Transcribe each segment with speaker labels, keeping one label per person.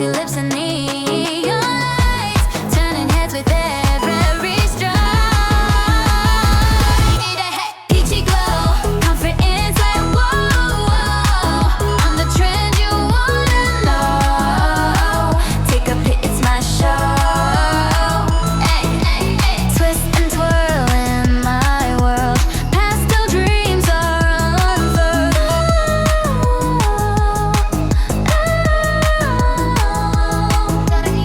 Speaker 1: sexy lips and neon lights, turning heads with every stride. Peachy glow, confidence like whoa, whoa. I'm the trend you wanna know. Take a pic, it's my show. Ay, ay, ay. Twist and twirl in my world. Pastel dreams are unfurled.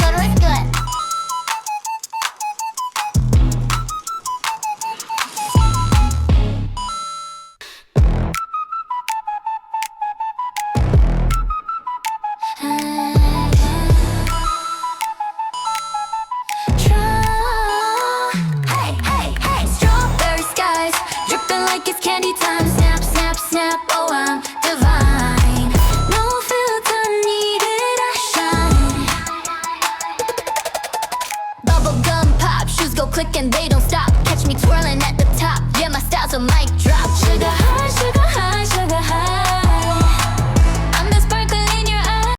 Speaker 1: Gotta look good. Hey, hey, hey, strawberry skies, dripping like it's candy time. Snap, snap, snap, oh I'm divine. No filter needed, I shine. Bubblegum pop, shoes go click and they don't